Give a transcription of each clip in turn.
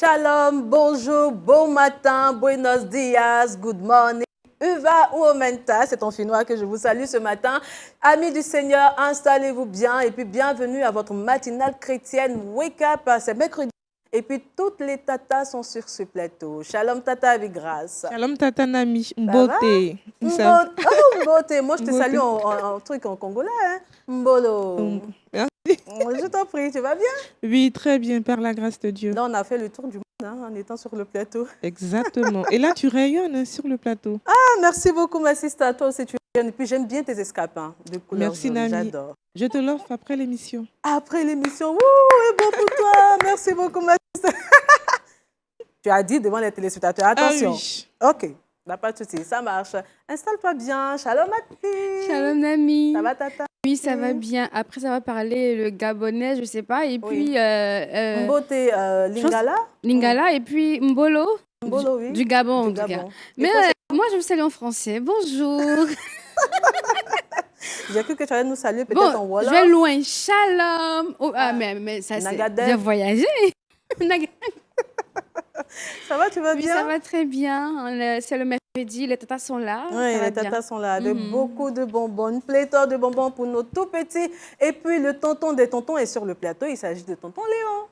Shalom, bonjour, bon matin, buenos dias, good morning. Uva ou Omenta, c'est en finnois que je vous salue ce matin. Amis du Seigneur, installez-vous bien et puis bienvenue à votre matinale chrétienne Wake Up. C'est mercredi et puis toutes les tatas sont sur ce plateau. Shalom tata avec grâce. Shalom tata Nami, beauté. Oh, beauté. Moi je te salue en truc en congolais. Hein? Mbolo. Je t'en prie, tu vas bien? Oui, très bien, par la grâce de Dieu. Là, on a fait le tour du monde en étant sur le plateau. Exactement. Et là, tu rayonnes sur le plateau. Ah, merci beaucoup, ma sister. Toi aussi, tu rayonnes. Et puis, j'aime bien tes escapes de couleur merci, jaune. Nami. J'adore. Je te l'offre après l'émission. Après l'émission. Wouh, est bon pour toi. Merci beaucoup, ma sister. Tu as dit devant les téléspectateurs. Attention. Ah, oui. OK. Pas de souci, ça marche. Installe-toi bien. Shalom, Mati. Shalom, Nami. Ça va, tata? Oui, ça va bien. Après, ça va parler le gabonais, je ne sais pas. Et puis... Mbote Lingala. Lingala et puis Mbolo. Mbolo, oui. Du Gabon, en tout cas. Mais moi, je vous salue en français. Bonjour. J'ai cru que tu allais nous saluer peut-être en Wolof. Je vais loin. Shalom. Oh, mais ça, c'est... J'ai voyagé. Ça va, tu vas bien? Oui, ça va très bien. C'est le mercredi, les tatas sont là. Oui, les tatas sont là avec beaucoup de bonbons, une pléthore de bonbons pour nos tout petits. Et puis le tonton des tontons est sur le plateau. Il s'agit de tonton Léon.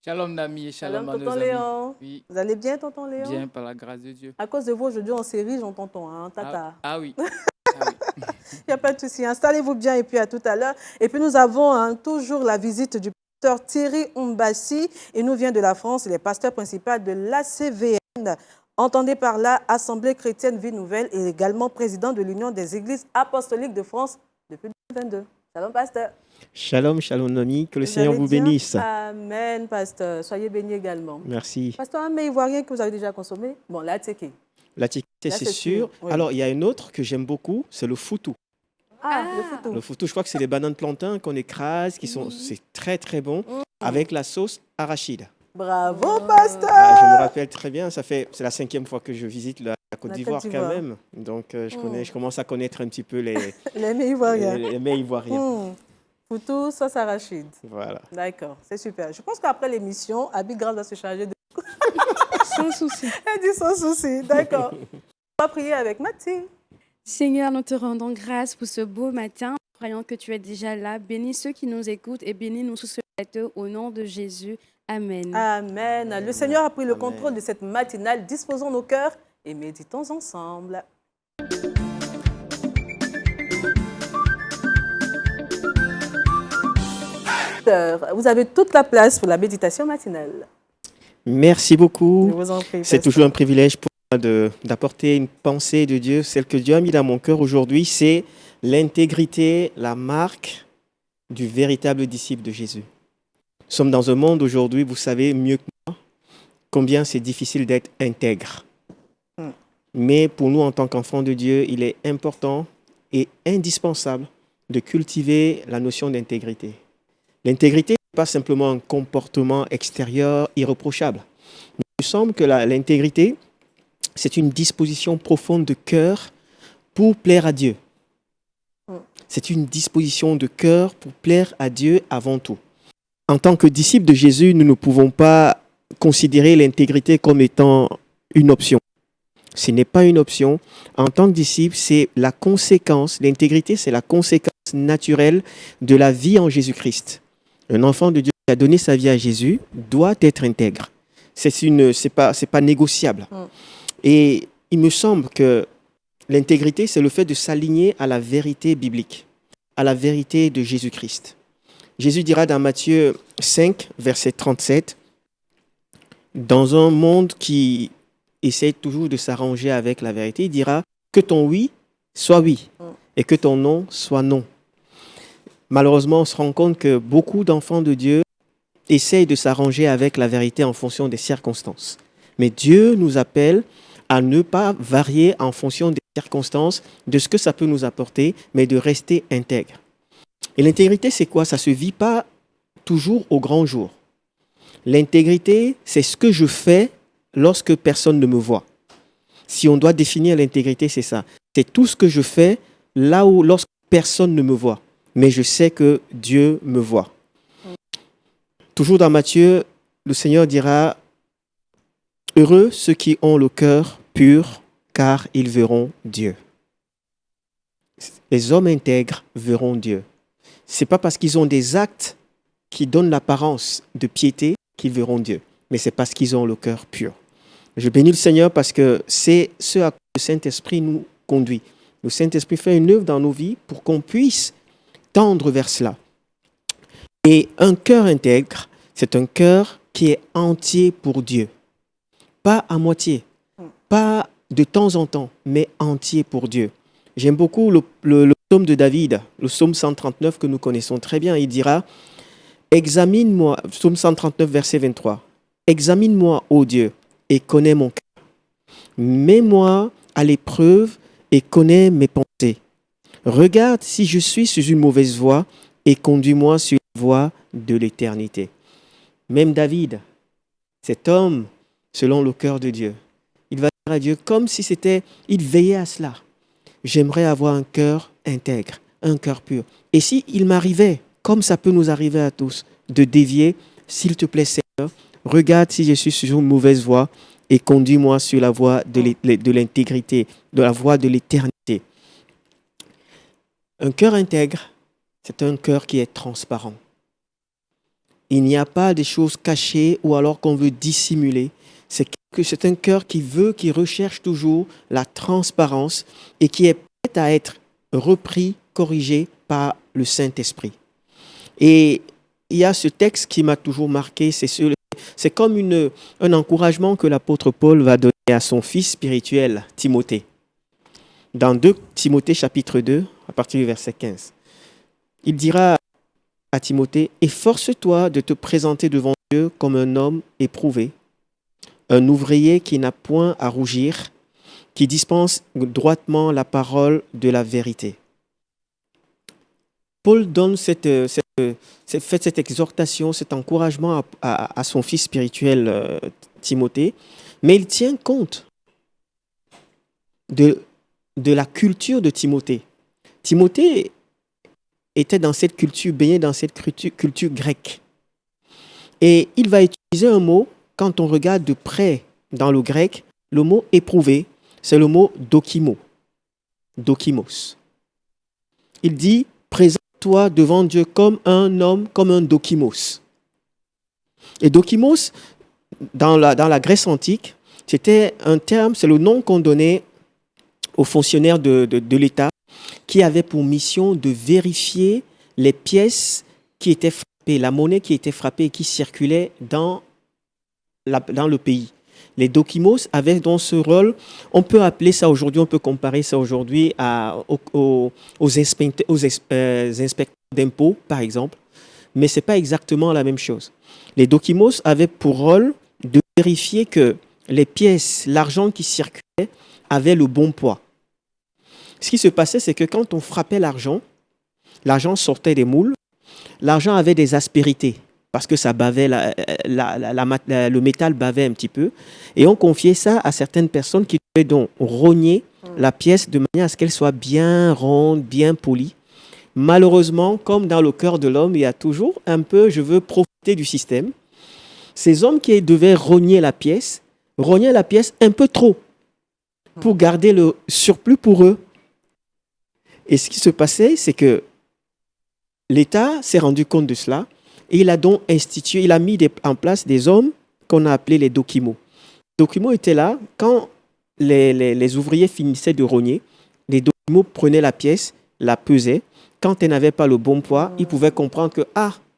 Shalom Nami et shalom à nos tonton amis. Léon. Oui. Vous allez bien, tonton Léon? Bien, par la grâce de Dieu. À cause de vous, aujourd'hui, on s'érige en tonton, hein, tata. Ah oui. Il n'y a pas de souci. Installez-vous bien et puis à tout à l'heure. Et puis nous avons toujours la visite du pasteur Thierry Umbassi. Il nous vient de la France. Il est pasteur principal de l'ACVN. Entendez par là Assemblée chrétienne Vie Nouvelle et également président de l'Union des Églises apostoliques de France depuis 2022. Shalom, pasteur. Shalom, shalom, Nami. Que le Seigneur vous bénisse. Amen, pasteur. Soyez bénis également. Merci. Pasteur, un mets ivoirien que vous avez déjà consommé? Bon, la tiki. La tiki, c'est sûr. Oui. Alors, il y a une autre que j'aime beaucoup, c'est le foutou. Le foutou. Le foutou, je crois que c'est les bananes plantains qu'on écrase, c'est très, très bon, avec la sauce arachide. Bravo, pasteur! Je me rappelle très bien, c'est la 5e fois que je visite la Côte d'Ivoire quand même. Donc, je commence à connaître un petit peu les mets ivoiriens. Les mets ivoiriens. Foutou, sauce arachide. Voilà. D'accord, c'est super. Je pense qu'après l'émission, Abigail va se charger de... Sans souci. Elle dit sans souci, d'accord. On va prier avec Mathilde. Seigneur, nous te rendons grâce pour ce beau matin. Croyons que tu es déjà là. Bénis ceux qui nous écoutent et bénis-nous sous ce plateau au nom de Jésus. Amen. Amen. Le Seigneur a pris le contrôle de cette matinale. Disposons nos cœurs et méditons ensemble. Vous avez toute la place pour la méditation matinale. Merci beaucoup. Je vous en prie. C'est toujours un privilège pour moi d'apporter une pensée de Dieu. Celle que Dieu a mis dans mon cœur aujourd'hui, c'est l'intégrité, la marque du véritable disciple de Jésus. Nous sommes dans un monde aujourd'hui, vous savez mieux que moi, combien c'est difficile d'être intègre. Mais pour nous, en tant qu'enfants de Dieu, il est important et indispensable de cultiver la notion d'intégrité. L'intégrité n'est pas simplement un comportement extérieur irréprochable. Il me semble que l'intégrité, c'est une disposition profonde de cœur pour plaire à Dieu. C'est une disposition de cœur pour plaire à Dieu avant tout. En tant que disciples de Jésus, nous ne pouvons pas considérer l'intégrité comme étant une option. Ce n'est pas une option. En tant que disciple, c'est la conséquence. L'intégrité, c'est la conséquence naturelle de la vie en Jésus-Christ. Un enfant de Dieu qui a donné sa vie à Jésus doit être intègre. C'est pas négociable. Et il me semble que l'intégrité, c'est le fait de s'aligner à la vérité biblique, à la vérité de Jésus-Christ. Jésus dira dans Matthieu 5, verset 37, « Dans un monde qui essaie toujours de s'arranger avec la vérité, il dira que ton oui soit oui et que ton non soit non. » Malheureusement, on se rend compte que beaucoup d'enfants de Dieu essayent de s'arranger avec la vérité en fonction des circonstances. Mais Dieu nous appelle à ne pas varier en fonction des circonstances, de ce que ça peut nous apporter, mais de rester intègre. Et l'intégrité, c'est quoi? Ça ne se vit pas toujours au grand jour. L'intégrité, c'est ce que je fais lorsque personne ne me voit. Si on doit définir l'intégrité, c'est ça. C'est tout ce que je fais lorsque personne ne me voit. Mais je sais que Dieu me voit. Toujours dans Matthieu, le Seigneur dira Heureux ceux qui ont le cœur pur, car ils verront Dieu. Les hommes intègres verront Dieu. Ce n'est pas parce qu'ils ont des actes qui donnent l'apparence de piété qu'ils verront Dieu, mais c'est parce qu'ils ont le cœur pur. Je bénis le Seigneur parce que c'est ce à quoi le Saint-Esprit nous conduit. Le Saint-Esprit fait une œuvre dans nos vies pour qu'on puisse tendre vers cela. Et un cœur intègre, c'est un cœur qui est entier pour Dieu. Pas à moitié, pas de temps en temps, mais entier pour Dieu. J'aime beaucoup le psaume de David, le psaume 139 que nous connaissons très bien. Il dira, examine-moi, psaume 139, verset 23, examine-moi, ô Dieu, et connais mon cœur. Mets-moi à l'épreuve et connais mes pensées. Regarde si je suis sur une mauvaise voie et conduis-moi sur la voie de l'éternité. Même David, cet homme, selon le cœur de Dieu, il va dire à Dieu comme si il veillait à cela. J'aimerais avoir un cœur intègre, un cœur pur. Et si il m'arrivait, comme ça peut nous arriver à tous, de dévier, s'il te plaît Seigneur, regarde si je suis sur une mauvaise voie et conduis-moi sur la voie de l'intégrité, de la voie de l'éternité. Un cœur intègre, c'est un cœur qui est transparent. Il n'y a pas de choses cachées ou alors qu'on veut dissimuler. C'est un cœur qui recherche toujours la transparence et qui est prêt à être repris, corrigé par le Saint-Esprit. Et il y a ce texte qui m'a toujours marqué, c'est comme un encouragement que l'apôtre Paul va donner à son fils spirituel, Timothée. Dans 2 Timothée chapitre 2, à partir du verset 15. Il dira à Timothée, « Efforce-toi de te présenter devant Dieu comme un homme éprouvé, un ouvrier qui n'a point à rougir, qui dispense droitement la parole de la vérité. » Paul donne cette exhortation, cet encouragement à son fils spirituel Timothée, mais il tient compte de la culture de Timothée. Timothée était dans cette culture, baigné dans cette culture grecque. Et il va utiliser un mot, quand on regarde de près dans le grec, le mot éprouvé, c'est le mot dokimo, dokimos. Il dit, présente-toi devant Dieu comme un homme, comme un dokimos. Et dokimos, dans la Grèce antique, c'était un terme, c'est le nom qu'on donnait aux fonctionnaires de l'État qui avaient pour mission de vérifier les pièces qui étaient frappées, la monnaie qui était frappée et qui circulait dans le pays. Les dokimos avaient dans ce rôle, on peut appeler ça aujourd'hui, on peut comparer ça aujourd'hui aux inspecteurs d'impôts, par exemple, mais ce n'est pas exactement la même chose. Les dokimos avaient pour rôle de vérifier que les pièces, l'argent qui circulait, avait le bon poids. Ce qui se passait, c'est que quand on frappait l'argent sortait des moules, l'argent avait des aspérités, parce que ça bavait, le métal bavait un petit peu, et on confiait ça à certaines personnes qui devaient donc rogner la pièce de manière à ce qu'elle soit bien ronde, bien polie. Malheureusement, comme dans le cœur de l'homme, il y a toujours un peu, je veux profiter du système. Ces hommes qui devaient rogner la pièce un peu trop pour garder le surplus pour eux. Et ce qui se passait, c'est que l'État s'est rendu compte de cela et il a donc mis en place des hommes qu'on a appelés les dokimos. Les dokimos étaient là, quand les ouvriers finissaient de rogner, les dokimos prenaient la pièce, la pesaient. Quand elle n'avait pas le bon poids, ils pouvaient comprendre que,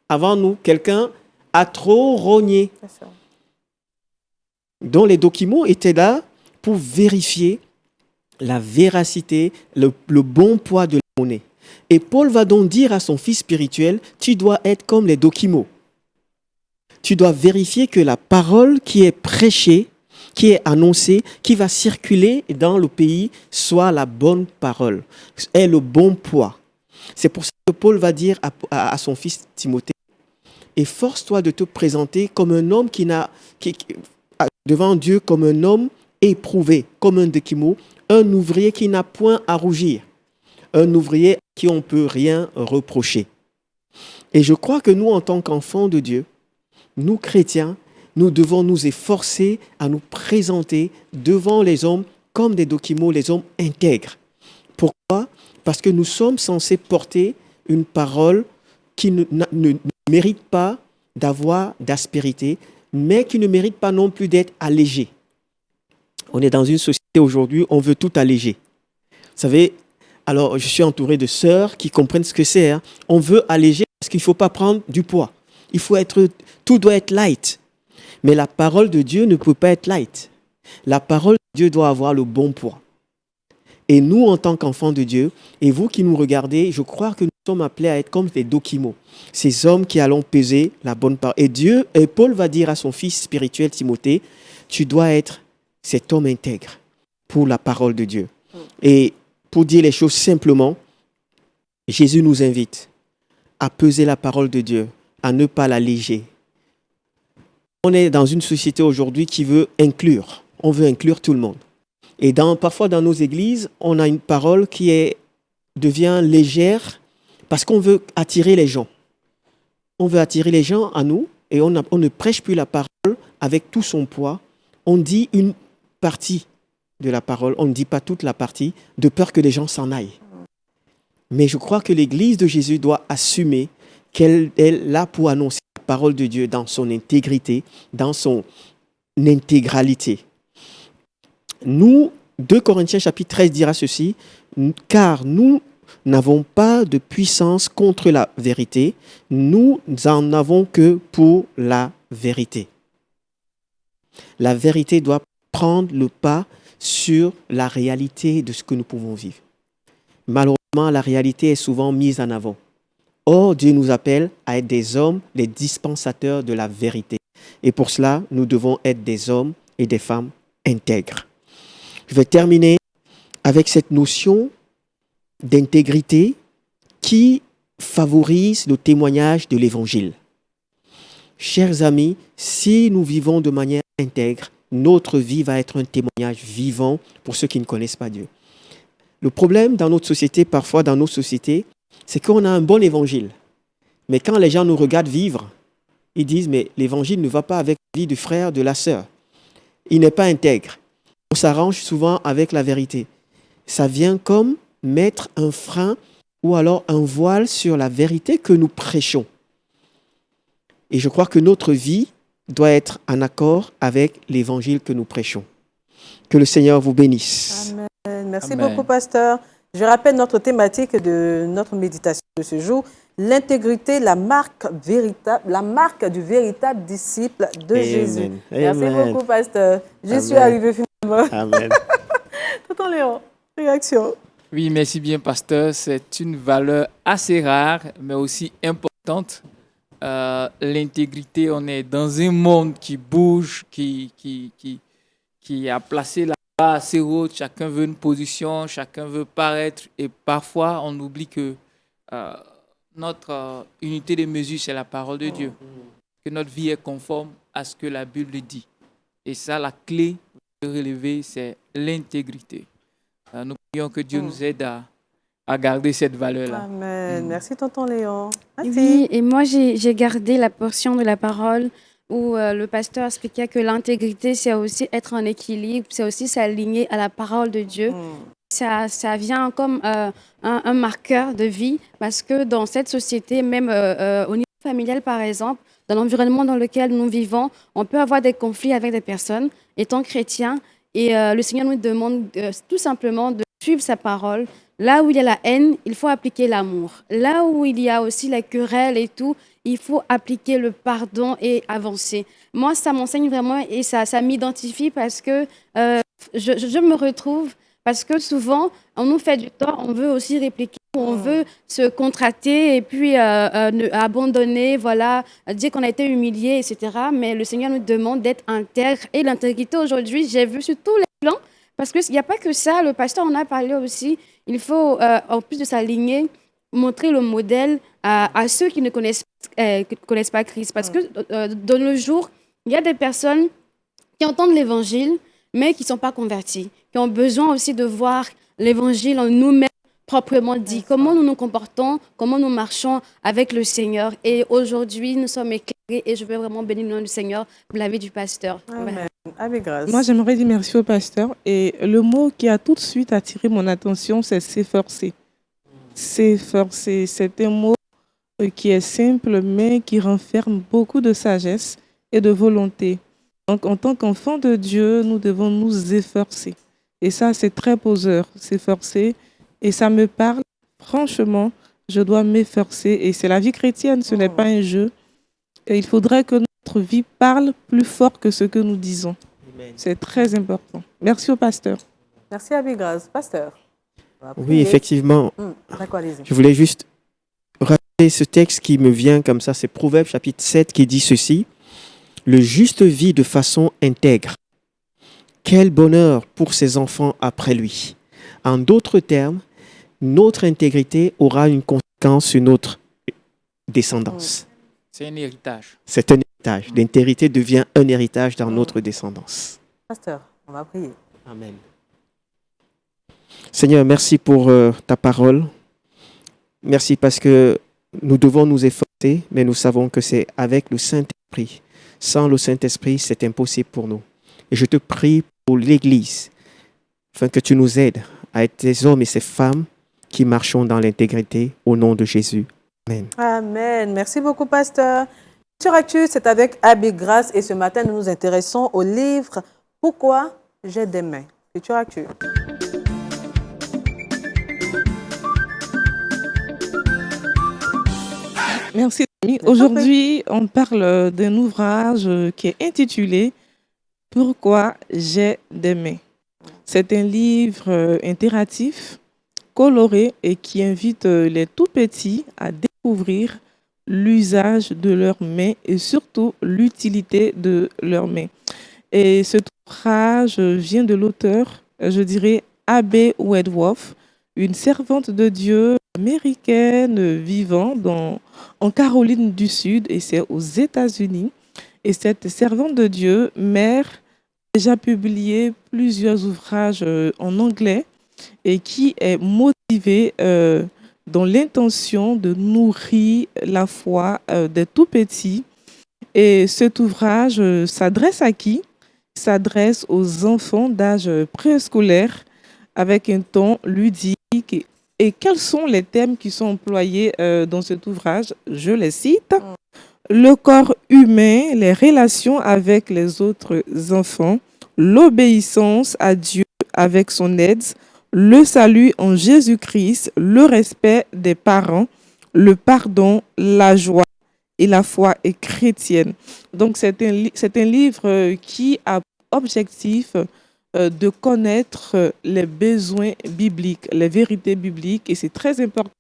avant nous, quelqu'un a trop rogné. Donc les dokimos étaient là pour vérifier la véracité, le bon poids de la monnaie. Et Paul va donc dire à son fils spirituel, tu dois être comme les dokimos. Tu dois vérifier que la parole qui est prêchée, qui est annoncée, qui va circuler dans le pays, soit la bonne parole, ait le bon poids. C'est pour ça que Paul va dire à son fils Timothée, efforce-toi de te présenter comme un homme devant Dieu, comme un homme éprouvé, comme un dokimo, un ouvrier qui n'a point à rougir, un ouvrier à qui on ne peut rien reprocher. Et je crois que nous, en tant qu'enfants de Dieu, nous chrétiens, nous devons nous efforcer à nous présenter devant les hommes comme des documents, les hommes intègres. Pourquoi? Parce que nous sommes censés porter une parole qui ne mérite pas d'avoir d'aspérité, mais qui ne mérite pas non plus d'être allégée. On est dans une société aujourd'hui, on veut tout alléger. Vous savez, alors je suis entouré de sœurs qui comprennent ce que c'est. Hein. On veut alléger parce qu'il ne faut pas prendre du poids. Tout doit être light. Mais la parole de Dieu ne peut pas être light. La parole de Dieu doit avoir le bon poids. Et nous, en tant qu'enfants de Dieu, et vous qui nous regardez, je crois que nous sommes appelés à être comme des dokimos, ces hommes qui allons peser la bonne part. Et Paul va dire à son fils spirituel Timothée, tu dois être cet homme intègre pour la parole de Dieu. Et pour dire les choses simplement, Jésus nous invite à peser la parole de Dieu, à ne pas l'alléger. On est dans une société aujourd'hui qui veut inclure. On veut inclure tout le monde. Et parfois dans nos églises, on a une parole qui devient légère parce qu'on veut attirer les gens. On veut attirer les gens à nous et on ne prêche plus la parole avec tout son poids. On dit une partie de la parole, on ne dit pas toute la partie, de peur que les gens s'en aillent. Mais je crois que l'Église de Jésus doit assumer qu'elle est là pour annoncer la parole de Dieu dans son intégrité, dans son intégralité. Nous, 2 Corinthiens chapitre 13 dira ceci, car nous n'avons pas de puissance contre la vérité, nous en avons que pour la vérité. La vérité doit prendre le pas sur la réalité de ce que nous pouvons vivre. Malheureusement, la réalité est souvent mise en avant. Or, Dieu nous appelle à être des hommes, les dispensateurs de la vérité. Et pour cela, nous devons être des hommes et des femmes intègres. Je vais terminer avec cette notion d'intégrité qui favorise le témoignage de l'Évangile. Chers amis, si nous vivons de manière intègre, notre vie va être un témoignage vivant pour ceux qui ne connaissent pas Dieu. Le problème dans notre société, parfois dans nos sociétés, c'est qu'on a un bon évangile. Mais quand les gens nous regardent vivre, ils disent, mais l'évangile ne va pas avec la vie du frère, de la sœur. Il n'est pas intègre. On s'arrange souvent avec la vérité. Ça vient comme mettre un frein ou alors un voile sur la vérité que nous prêchons. Et je crois que notre vie doit être en accord avec l'évangile que nous prêchons. Que le Seigneur vous bénisse. Amen. Merci Amen. beaucoup, pasteur. Je rappelle notre thématique de notre méditation de ce jour, l'intégrité, la marque du véritable disciple de Amen. Jésus. Amen. Merci beaucoup, pasteur. Je Amen. suis arrivée finalement. Amen. Tonton Léon, réaction. Oui, merci bien, pasteur. C'est une valeur assez rare, mais aussi importante. L'intégrité, on est dans un monde qui bouge, qui a placé la barre assez haute. Chacun veut une position, chacun veut paraître. Et parfois, on oublie que notre unité de mesure, c'est la parole de Dieu. Que notre vie est conforme à ce que la Bible dit. Et ça, la clé de relever, c'est l'intégrité. Nous prions que Dieu nous aide à garder cette valeur-là. Amen. Merci, tonton Léon. Oui, et moi, j'ai gardé la portion de la parole où le pasteur expliquait que l'intégrité, c'est aussi être en équilibre, c'est aussi s'aligner à la parole de Dieu. Ça vient comme un marqueur de vie parce que dans cette société, même au niveau familial, par exemple, dans l'environnement dans lequel nous vivons, on peut avoir des conflits avec des personnes étant chrétiens. Et le Seigneur nous demande tout simplement de suivre sa parole. Là où il y a la haine, il faut appliquer l'amour. Là où il y a aussi la querelle et tout, il faut appliquer le pardon et avancer. Moi, ça m'enseigne vraiment et ça m'identifie parce que je me retrouve, parce que souvent, on nous fait du tort, on veut aussi répliquer, on veut se contracter et puis abandonner, voilà, dire qu'on a été humilié, etc. Mais le Seigneur nous demande d'être intègre. Et l'intégrité aujourd'hui, j'ai vu sur tous les plans, parce qu'il n'y a pas que ça, le pasteur en a parlé aussi, il faut, en plus de s'aligner, montrer le modèle à ceux qui ne connaissent pas Christ. Parce que de nos jours, il y a des personnes qui entendent l'évangile, mais qui ne sont pas convertis, qui ont besoin aussi de voir l'évangile en nous-mêmes proprement dit, comment nous nous comportons, comment nous marchons avec le Seigneur. Et aujourd'hui, nous sommes éclairés et je veux vraiment bénir le nom du Seigneur pour la vie du pasteur. Amen. Avec grâce. Moi, j'aimerais dire merci au pasteur. Et le mot qui a tout de suite attiré mon attention, c'est s'efforcer. S'efforcer, c'est un mot qui est simple, mais qui renferme beaucoup de sagesse et de volonté. Donc, en tant qu'enfant de Dieu, nous devons nous efforcer. Et ça, c'est très poseur, s'efforcer. Et ça me parle, franchement, je dois m'efforcer. Et c'est la vie chrétienne, ce n'est pas un jeu. Et il faudrait que notre vie parle plus fort que ce que nous disons. Amen. C'est très important. Merci au pasteur. Merci avec grâce. Pasteur. on va Oui, prier. effectivement. D'accord, allez-y. Je voulais juste rappeler ce texte qui me vient comme ça. C'est Proverbe chapitre 7 qui dit ceci. Le juste vit de façon intègre. Quel bonheur pour ses enfants après lui. En d'autres termes, notre intégrité aura une conséquence sur notre descendance. C'est un héritage. C'est un héritage. L'intégrité devient un héritage dans notre descendance. Pasteur, on va prier. Amen. Seigneur, merci pour ta parole. Merci parce que nous devons nous efforcer, mais nous savons que c'est avec le Saint-Esprit. Sans le Saint-Esprit, c'est impossible pour nous. Et je te prie pour l'Église, afin que tu nous aides à être ces hommes et ces femmes qui marchons dans l'intégrité au nom de Jésus. Amen. Amen. Merci beaucoup, pasteur. Sur Actu, c'est avec Abbé Grâce et ce matin, nous nous intéressons au livre « Pourquoi j'ai des mains ». Futur Actu. Merci, Dami. Aujourd'hui, on parle d'un ouvrage qui est intitulé « Pourquoi j'ai des mains ». C'est un livre interactif, coloré et qui invite les tout-petits à découvrir l'usage de leurs mains et surtout l'utilité de leurs mains. Et cet ouvrage vient de l'auteur, je dirais, Abby Wedworth, une servante de Dieu américaine vivant en Caroline du Sud, et c'est aux États-Unis. Et cette servante de Dieu, mère, a déjà publié plusieurs ouvrages en anglais et qui est motivée dans l'intention de nourrir la foi des tout-petits. Et cet ouvrage s'adresse à qui? Il s'adresse aux enfants d'âge préscolaire avec un ton ludique. Et quels sont les thèmes qui sont employés dans cet ouvrage? Je les cite. Le corps humain, les relations avec les autres enfants, l'obéissance à Dieu avec son aide, le salut en Jésus-Christ, le respect des parents, le pardon, la joie et la foi chrétienne. Donc c'est un livre qui a pour objectif de connaître les besoins bibliques, les vérités bibliques, et c'est très important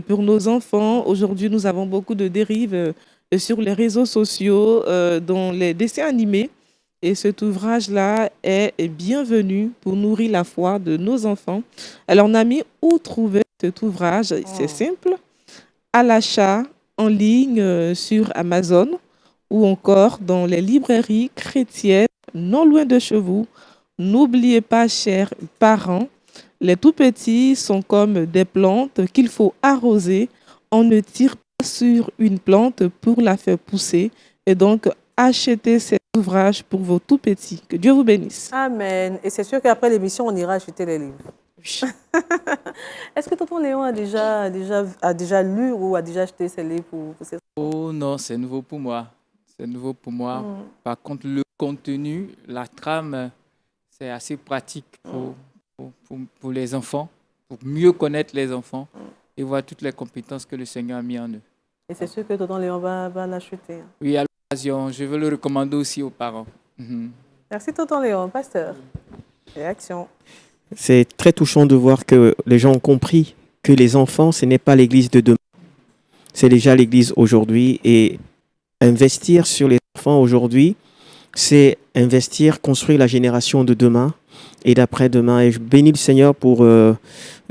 pour nos enfants. Aujourd'hui, nous avons beaucoup de dérives sur les réseaux sociaux, dans les dessins animés, et cet ouvrage-là est bienvenu pour nourrir la foi de nos enfants. Alors, Nami, où trouver cet ouvrage? C'est simple, à l'achat en ligne sur Amazon ou encore dans les librairies chrétiennes non loin de chez vous. N'oubliez pas, chers parents, les tout-petits sont comme des plantes qu'il faut arroser. On ne tire pas sur une plante pour la faire pousser. Et donc, achetez cet ouvrage pour vos tout-petits. Que Dieu vous bénisse. Amen. Et c'est sûr qu'après l'émission, on ira acheter les livres. Est-ce que tonton Léon a déjà lu ou a déjà acheté ces livres pour ses... Oh non, c'est nouveau pour moi. C'est nouveau pour moi. Par contre, le contenu, la trame, c'est assez pratique pour les enfants, pour mieux connaître les enfants et voir toutes les compétences que le Seigneur a mis en eux. Et c'est sûr que tonton Léon va l'acheter. Oui, à l'occasion, je veux le recommander aussi aux parents. Merci tonton Léon. Pasteur, réaction. C'est très touchant de voir que les gens ont compris que les enfants, ce n'est pas l'église de demain. C'est déjà l'église aujourd'hui. Et investir sur les enfants aujourd'hui, c'est investir, construire la génération de demain et d'après-demain. Et je bénis le Seigneur pour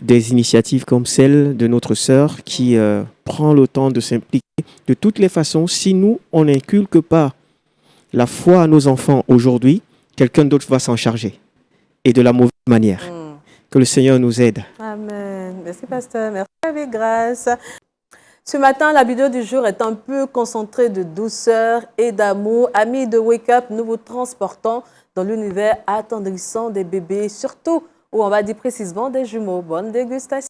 des initiatives comme celle de notre sœur qui prend le temps de s'impliquer. De toutes les façons, si nous, on n'inculque pas la foi à nos enfants aujourd'hui, quelqu'un d'autre va s'en charger. Et de la mauvaise manière. Que le Seigneur nous aide. Amen. Merci, pasteur. Merci avec grâce. Ce matin, la vidéo du jour est un peu concentrée de douceur et d'amour. Amis de Wake Up, nous vous transportons dans l'univers attendrissant des bébés, surtout où on va dire précisément des jumeaux. Bonne dégustation.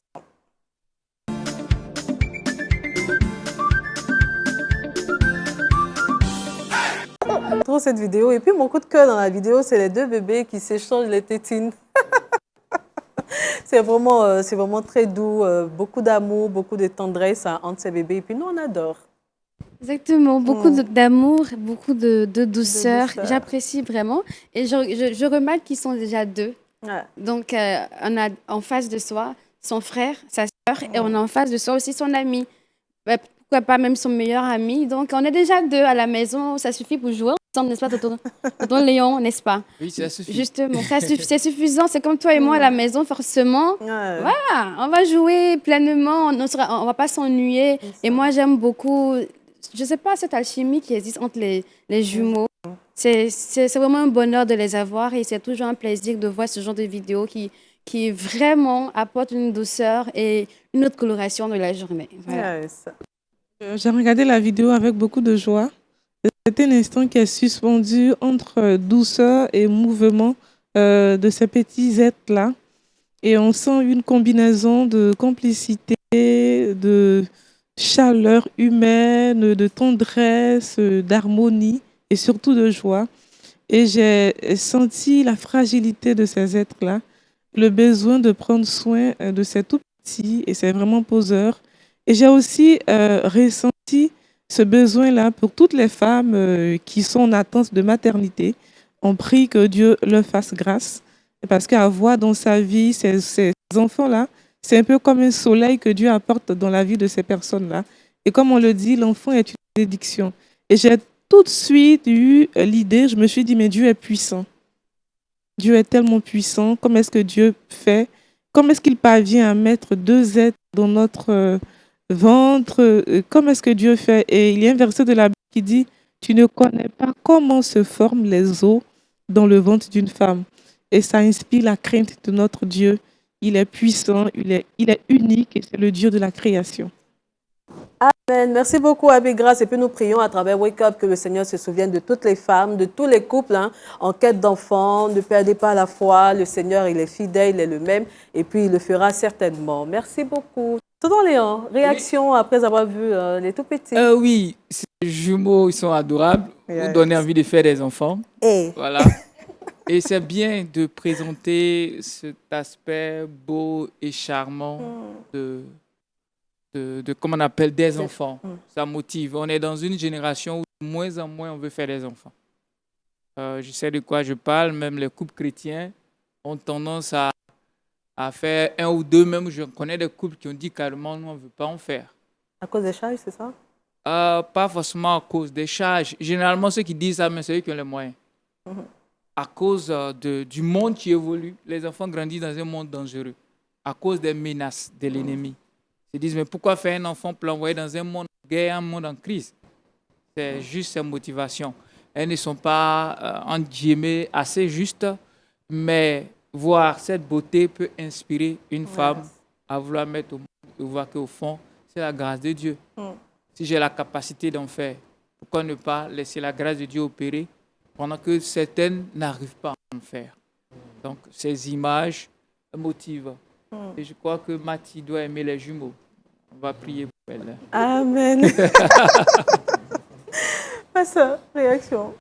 Je trouve cette vidéo. Et puis mon coup de cœur dans la vidéo, c'est les deux bébés qui s'échangent les tétines. C'est vraiment très doux, beaucoup d'amour, beaucoup de tendresse entre ces bébés. Et puis nous, on adore. Exactement, beaucoup d'amour, beaucoup de douceur. J'apprécie vraiment. Et je remarque qu'ils sont déjà deux. Ouais. Donc, on a en face de soi son frère, sa sœur, et on a en face de soi aussi son ami. Pourquoi pas même son meilleur ami. Donc, on est déjà deux à la maison. Ça suffit pour jouer ensemble, n'est-ce pas, tonton Léon, n'est-ce pas? Oui, ça suffit. Justement, c'est suffisant. C'est comme toi et moi à la maison, forcément. Ouais. Voilà, on va jouer pleinement. On va pas s'ennuyer. Et moi, j'aime beaucoup, je sais pas, cette alchimie qui existe entre les jumeaux. C'est vraiment un bonheur de les avoir et c'est toujours un plaisir de voir ce genre de vidéos qui vraiment apportent une douceur et une autre coloration de la journée. Voilà. Yes. J'ai regardé la vidéo avec beaucoup de joie. C'était un instant qui est suspendu entre douceur et mouvement de ces petits êtres-là. Et on sent une combinaison de complicité, de chaleur humaine, de tendresse, d'harmonie et surtout de joie. Et j'ai senti la fragilité de ces êtres-là, le besoin de prendre soin de ces tout petits, et c'est vraiment poseur. Et j'ai aussi ressenti ce besoin-là pour toutes les femmes qui sont en attente de maternité. On prie que Dieu leur fasse grâce, parce qu'avoir dans sa vie ces enfants-là, c'est un peu comme un soleil que Dieu apporte dans la vie de ces personnes-là. Et comme on le dit, l'enfant est une bénédiction. Et j'ai tout de suite eu l'idée, je me suis dit, mais Dieu est puissant. Dieu est tellement puissant. Comment est-ce que Dieu fait? Comment est-ce qu'il parvient à mettre deux êtres dans notre ventre? Comment est-ce que Dieu fait? Et il y a un verset de la Bible qui dit, tu ne connais pas comment se forment les os dans le ventre d'une femme. Et ça inspire la crainte de notre Dieu. Il est puissant, il est unique et c'est le Dieu de la création. Amen. Merci beaucoup, Abbé Grâce. Et puis nous prions à travers Wake Up que le Seigneur se souvienne de toutes les femmes, de tous les couples en quête d'enfants. Ne perdez pas la foi. Le Seigneur, il est fidèle, il est le même. Et puis, il le fera certainement. Merci beaucoup. Tonton Léon, réaction après avoir vu les tout petits. Oui, ces jumeaux, ils sont adorables. Yes. Vous donnez envie de faire des enfants. Hey. Voilà. Et c'est bien de présenter cet aspect beau et charmant de comment on appelle des enfants. Ça motive. On est dans une génération où de moins en moins on veut faire des enfants. Je sais de quoi je parle. Même les couples chrétiens ont tendance à faire un ou deux. Même je connais des couples qui ont dit carrément nous on ne veut pas en faire. À cause des charges, c'est ça? Pas forcément à cause des charges. Généralement ceux qui disent ça, mais c'est eux qui ont les moyens. À cause du monde qui évolue, les enfants grandissent dans un monde dangereux. À cause des menaces de l'ennemi. Ils disent, mais pourquoi faire un enfant pour l'envoyer dans un monde en guerre, un monde en crise? C'est juste ces motivations. Elles ne sont pas, entre guillemets, assez justes, mais voir cette beauté peut inspirer une femme à vouloir mettre au monde et voir qu'au fond, c'est la grâce de Dieu. Si j'ai la capacité d'en faire, pourquoi ne pas laisser la grâce de Dieu opérer pendant que certaines n'arrivent pas à en faire? Donc, ces images motivent. Et je crois que Mathie doit aimer les jumeaux. On va prier pour elle. Amen. Pas ça, réaction.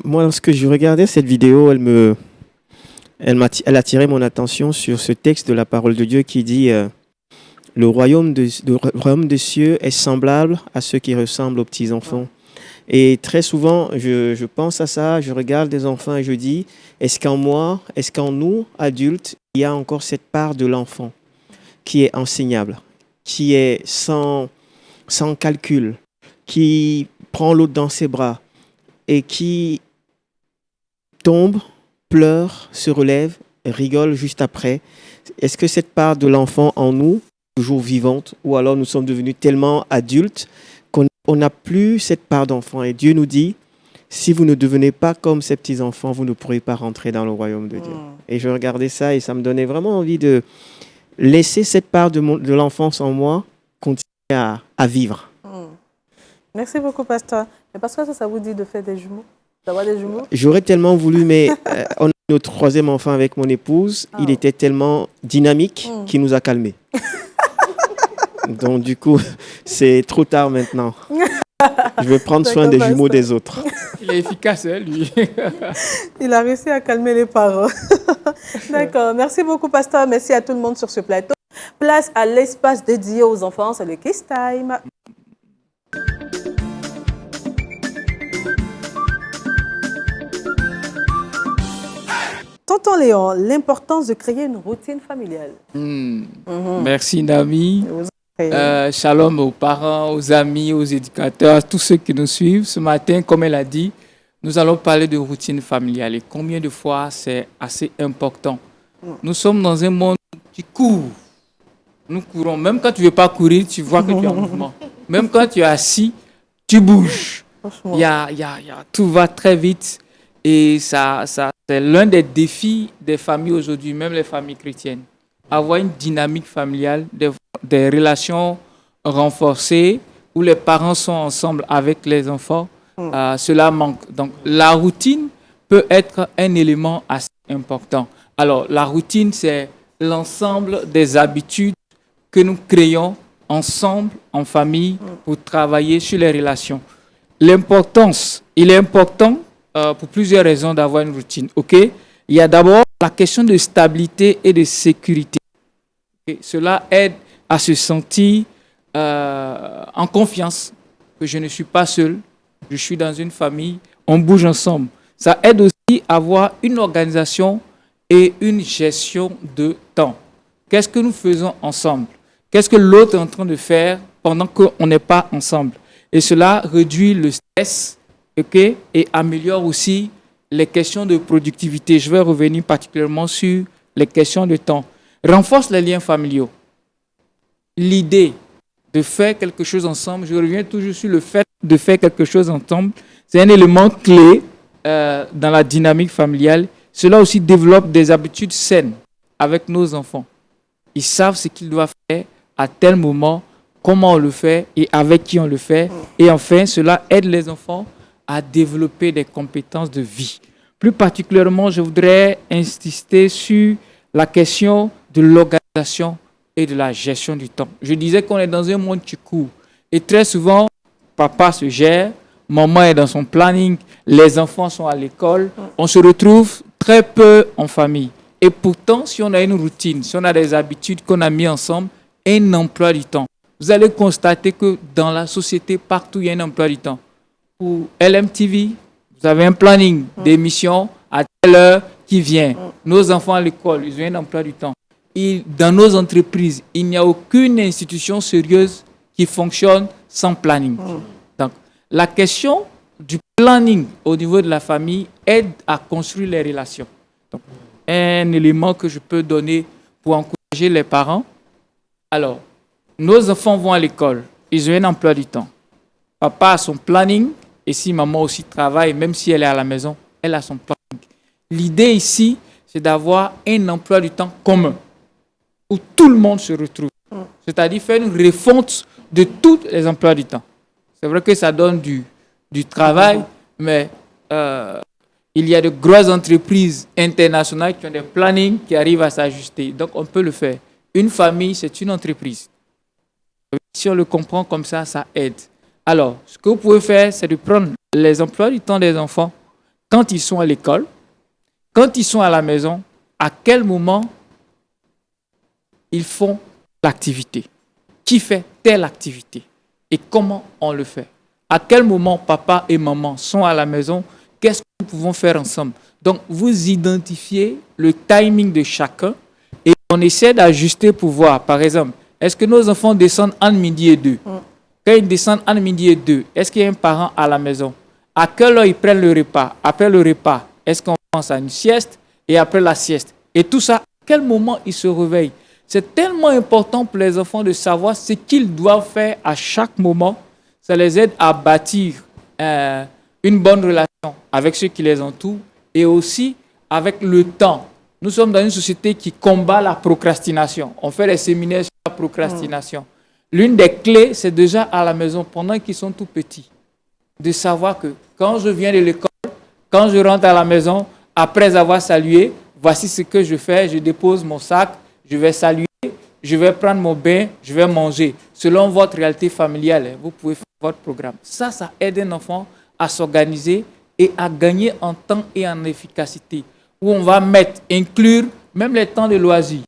Moi, lorsque je regardais cette vidéo, elle a attiré mon attention sur ce texte de la parole de Dieu qui dit le royaume des cieux est semblable à ceux qui ressemblent aux petits-enfants. Et très souvent, je pense à ça, je regarde des enfants et je dis, est-ce qu'en moi, est-ce qu'en nous, adultes, il y a encore cette part de l'enfant qui est enseignable, qui est sans calcul, qui prend l'autre dans ses bras et qui tombe, pleure, se relève, rigole juste après. Est-ce que cette part de l'enfant en nous, toujours vivante, ou alors nous sommes devenus tellement adultes qu'on n'a plus cette part d'enfant? Et Dieu nous dit, si vous ne devenez pas comme ces petits-enfants, vous ne pourrez pas rentrer dans le royaume de Dieu. Et je regardais ça et ça me donnait vraiment envie laisser cette part de l'enfance en moi continuer à vivre. Merci beaucoup, pasteur. Mais parce que ça vous dit de faire des jumeaux, d'avoir des jumeaux? J'aurais tellement voulu, mais on a notre troisième enfant avec mon épouse. Il était tellement dynamique qu'il nous a calmés. Donc, du coup, c'est trop tard maintenant. Je vais prendre soin des jumeaux des autres. Il est efficace, hein, lui. Il a réussi à calmer les parents. D'accord. Merci beaucoup, pasteur. Merci à tout le monde sur ce plateau. Place à l'espace dédié aux enfants. C'est le Kiss Time. Tonton Léon, l'importance de créer une routine familiale. Merci, Nami. Shalom aux parents, aux amis, aux éducateurs, à tous ceux qui nous suivent. Ce matin, comme elle a dit, nous allons parler de routine familiale. Et combien de fois c'est assez important. Nous sommes dans un monde qui court. Nous courons. Même quand tu ne veux pas courir, tu vois que tu es en mouvement. Même quand tu es assis, tu bouges. Tout va très vite. Et ça, c'est l'un des défis des familles aujourd'hui, même les familles chrétiennes. Avoir une dynamique familiale, des relations renforcées où les parents sont ensemble avec les enfants, cela manque. Donc, la routine peut être un élément assez important. Alors, la routine, c'est l'ensemble des habitudes que nous créons ensemble, en famille, pour travailler sur les relations. Il est important pour plusieurs raisons d'avoir une routine. Il y a d'abord la question de stabilité et de sécurité. Cela aide à se sentir en confiance, que je ne suis pas seul, je suis dans une famille, on bouge ensemble. Ça aide aussi à avoir une organisation et une gestion de temps. Qu'est-ce que nous faisons ensemble? Qu'est-ce que l'autre est en train de faire pendant qu'on n'est pas ensemble? Et cela réduit le stress, et améliore aussi les questions de productivité. Je vais revenir particulièrement sur les questions de temps. Renforce les liens familiaux. L'idée de faire quelque chose ensemble, je reviens toujours sur le fait de faire quelque chose ensemble, c'est un élément clé dans la dynamique familiale. Cela aussi développe des habitudes saines avec nos enfants. Ils savent ce qu'ils doivent faire à tel moment, comment on le fait et avec qui on le fait. Et enfin, cela aide les enfants à développer des compétences de vie. Plus particulièrement, je voudrais insister sur la question de l'organisation et de la gestion du temps. Je disais qu'on est dans un monde qui court. Et très souvent, papa se gère, maman est dans son planning, les enfants sont à l'école. On se retrouve très peu en famille. Et pourtant, si on a une routine, si on a des habitudes qu'on a mis ensemble, un emploi du temps. Vous allez constater que dans la société, partout, il y a un emploi du temps. Pour LMTV, vous avez un planning d'émission à telle heure qui vient. Nos enfants à l'école, ils ont un emploi du temps. Et dans nos entreprises, il n'y a aucune institution sérieuse qui fonctionne sans planning. Donc, la question du planning au niveau de la famille aide à construire les relations. Donc, un élément que je peux donner pour encourager les parents. Alors, nos enfants vont à l'école, ils ont un emploi du temps. Papa a son planning, et si maman aussi travaille, même si elle est à la maison, elle a son planning. L'idée ici, c'est d'avoir un emploi du temps commun, où tout le monde se retrouve. C'est-à-dire faire une refonte de tous les emplois du temps. C'est vrai que ça donne du travail, mais il y a de grosses entreprises internationales qui ont des plannings qui arrivent à s'ajuster. Donc, on peut le faire. Une famille, c'est une entreprise. Si on le comprend comme ça, ça aide. Alors, ce que vous pouvez faire, c'est de prendre les emplois du temps des enfants quand ils sont à l'école, quand ils sont à la maison, à quel moment ils font l'activité. Qui fait telle activité et comment on le fait. À quel moment papa et maman sont à la maison, qu'est-ce que nous pouvons faire ensemble. Donc, vous identifiez le timing de chacun et on essaie d'ajuster pour voir, par exemple, est-ce que nos enfants descendent entre midi et 2? Quand ils descendent entre midi et 2, est-ce qu'il y a un parent à la maison? À quelle heure ils prennent le repas? Après le repas, est-ce qu'on pense à une sieste? Et après la sieste? Et tout ça, à quel moment ils se réveillent? C'est tellement important pour les enfants de savoir ce qu'ils doivent faire à chaque moment. Ça les aide à bâtir une bonne relation avec ceux qui les entourent et aussi avec le temps. nous sommes dans une société qui combat la procrastination. On fait des séminaires sur la procrastination. L'une des clés, c'est déjà à la maison, pendant qu'ils sont tout petits, de savoir que quand je viens de l'école, quand je rentre à la maison, après avoir salué, voici ce que je fais. Je dépose mon sac, je vais saluer, je vais prendre mon bain, je vais manger. Selon votre réalité familiale, vous pouvez faire votre programme. Ça aide un enfant à s'organiser et à gagner en temps et en efficacité. Où on va inclure même les temps de loisirs,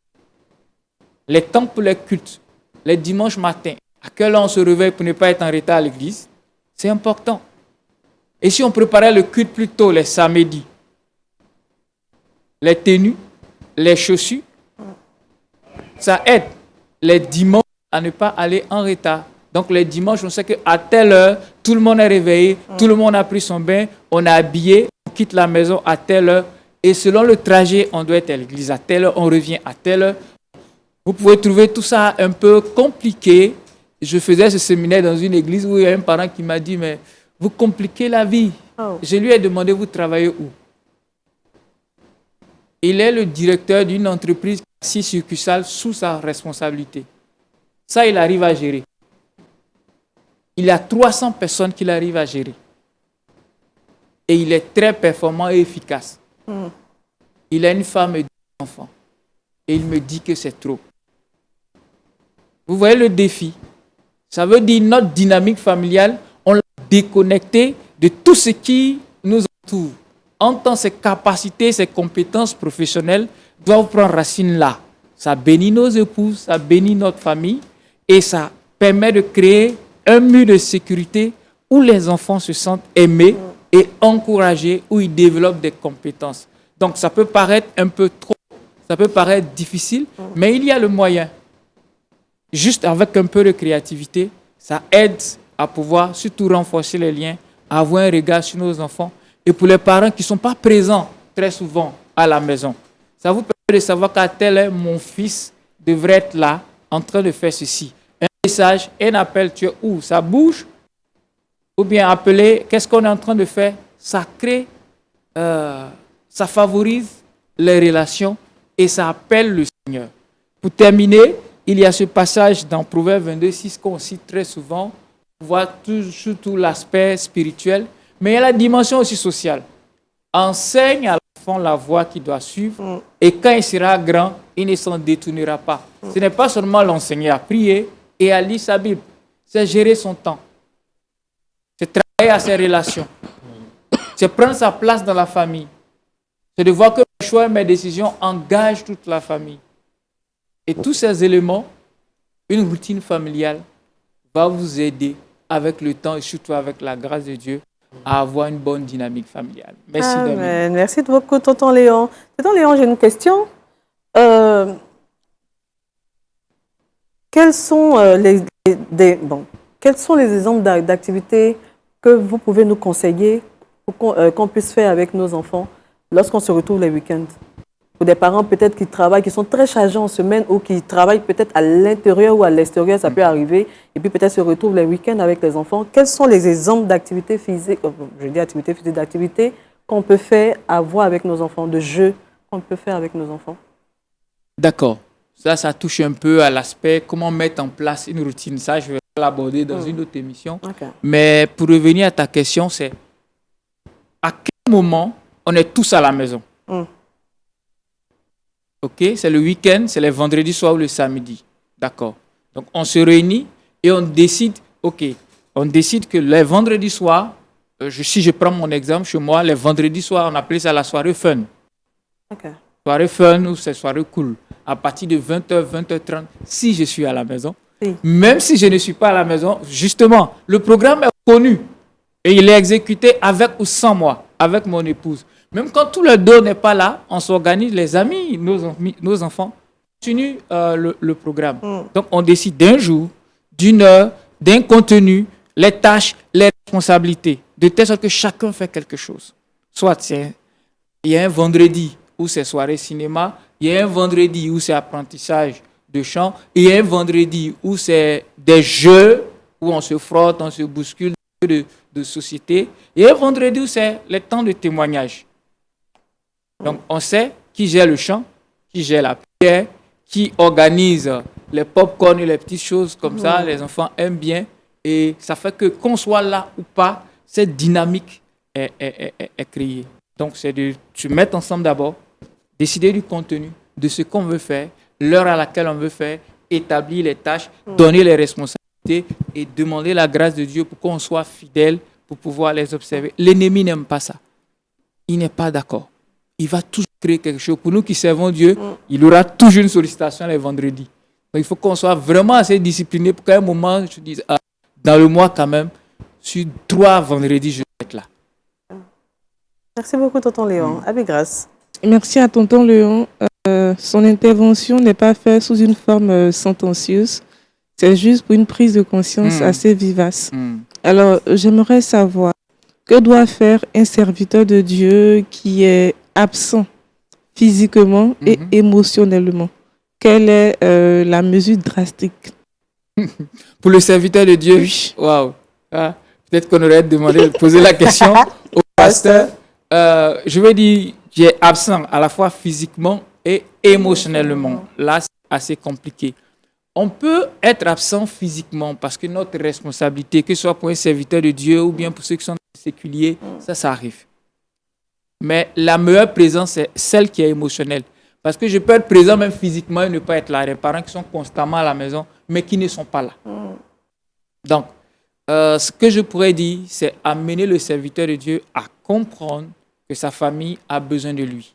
les temps pour les cultes, les dimanches matins, à quelle heure on se réveille pour ne pas être en retard à l'église, c'est important. Et si on préparait le culte plus tôt, les samedis, les tenues, les chaussures, ça aide les dimanches à ne pas aller en retard. Donc les dimanches, on sait qu'à telle heure, tout le monde est réveillé, tout le monde a pris son bain, on est habillé, on quitte la maison à telle heure. Et selon le trajet, on doit être à l'église à telle heure, on revient à telle heure. Vous pouvez trouver tout ça un peu compliqué. Je faisais ce séminaire dans une église où il y a un parent qui m'a dit, mais vous compliquez la vie. Je lui ai demandé, vous travaillez où? Il est le directeur d'une entreprise qui a 6 succursales sous sa responsabilité. Ça, il arrive à gérer. Il y a 300 personnes qu'il arrive à gérer. Et il est très performant et efficace. Il a une femme et 2 enfants. Et il me dit que c'est trop. Vous voyez le défi? Ça veut dire notre dynamique familiale, on l'a déconnecté de tout ce qui nous entoure. En tant que ses capacités, ses compétences professionnelles doivent prendre racine là. Ça bénit nos épouses, ça bénit notre famille et ça permet de créer un mur de sécurité où les enfants se sentent aimés et encouragés, où ils développent des compétences. Donc ça peut paraître un peu trop, ça peut paraître difficile, mais il y a le moyen. Juste avec un peu de créativité, ça aide à pouvoir surtout renforcer les liens, à avoir un regard sur nos enfants. Et pour les parents qui ne sont pas présents très souvent à la maison, ça vous permet de savoir qu'à tel heure, mon fils devrait être là, en train de faire ceci. Un message, un appel, tu es où? Ça bouge? Ou bien appeler, qu'est-ce qu'on est en train de faire? Ça crée, ça favorise les relations et ça appelle le Seigneur. Pour terminer, il y a ce passage dans Proverbe 22, 6 qu'on cite très souvent, on voit surtout l'aspect spirituel, mais il y a la dimension aussi sociale. Enseigne à l'enfant la voie qu'il doit suivre et quand il sera grand, il ne s'en détournera pas. Ce n'est pas seulement l'enseigner à prier et à lire sa Bible, c'est gérer son temps, c'est travailler à ses relations, c'est prendre sa place dans la famille, c'est de voir que mes choix et mes décisions engagent toute la famille. Et tous ces éléments, une routine familiale va vous aider avec le temps et surtout avec la grâce de Dieu à avoir une bonne dynamique familiale. Merci David. Merci beaucoup, tonton Léon. Tonton Léon, j'ai une question. Quels sont les exemples d'activités que vous pouvez nous conseiller pour qu'on puisse faire avec nos enfants lorsqu'on se retrouve les week-ends? Pour des parents peut-être qui travaillent, qui sont très chargés en semaine ou qui travaillent peut-être à l'intérieur ou à l'extérieur, ça peut arriver, et puis peut-être se retrouvent les week-ends avec les enfants. Quels sont les exemples d'activités physiques, je dis activités physiques, d'activités qu'on peut faire avoir avec nos enfants, de jeux qu'on peut faire avec nos enfants? D'accord. Ça touche un peu à l'aspect comment mettre en place une routine. Ça, je vais l'aborder dans une autre émission. Okay. Mais pour revenir à ta question, c'est à quel moment on est tous à la maison? Ok, c'est le week-end, c'est le vendredi soir ou le samedi. D'accord. Donc, on se réunit et on décide, on décide que les vendredis soirs, si je prends mon exemple chez moi, les vendredis soirs, on appelle ça la soirée fun. Okay. Soirée fun ou c'est soirée cool. À partir de 20h, 20h30, si je suis à la maison, même si je ne suis pas à la maison, justement, le programme est connu et il est exécuté avec ou sans moi, avec mon épouse. Même quand tout le dos n'est pas là, on s'organise, les amis, nos enfants, continuent le programme. Donc, on décide d'un jour, d'une heure, d'un contenu, les tâches, les responsabilités, de telle sorte que chacun fait quelque chose. Soit il y a un vendredi où c'est soirée cinéma, il y a un vendredi où c'est apprentissage de chant, et il y a un vendredi où c'est des jeux, où on se frotte, on se bouscule, de société, et un vendredi où c'est les temps de témoignage. Donc, on sait qui gère le chant, qui gère la prière, qui organise les pop-corn et les petites choses comme ça. Les enfants aiment bien. Et ça fait que qu'on soit là ou pas, cette dynamique est créée. Donc, c'est de se mettre ensemble d'abord, décider du contenu, de ce qu'on veut faire, l'heure à laquelle on veut faire, établir les tâches, donner les responsabilités et demander la grâce de Dieu pour qu'on soit fidèle, pour pouvoir les observer. L'ennemi n'aime pas ça. Il n'est pas d'accord. Il va toujours créer quelque chose. Pour nous qui servons Dieu, il aura toujours une sollicitation les vendredis. Donc, il faut qu'on soit vraiment assez discipliné pour qu'à un moment, je dise, dans le mois quand même, sur 3 vendredis, je vais être là. Merci beaucoup, tonton Léon. Avec grâce. Merci à tonton Léon. Son intervention n'est pas faite sous une forme sentencieuse. C'est juste pour une prise de conscience assez vivace. Alors, j'aimerais savoir, que doit faire un serviteur de Dieu qui est absent physiquement et émotionnellement? Quelle est la mesure drastique? Pour le serviteur de Dieu, Oui. waouh. Peut-être qu'on aurait demandé de poser la question au pasteur. Je vais dire qu'il est absent à la fois physiquement et émotionnellement. Là, c'est assez compliqué. On peut être absent physiquement parce que notre responsabilité, que ce soit pour un serviteur de Dieu ou bien pour ceux qui sont séculiers, ça arrive. Mais la meilleure présence, c'est celle qui est émotionnelle. Parce que je peux être présent même physiquement et ne pas être là. Les parents qui sont constamment à la maison, mais qui ne sont pas là. Donc, ce que je pourrais dire, c'est amener le serviteur de Dieu à comprendre que sa famille a besoin de lui.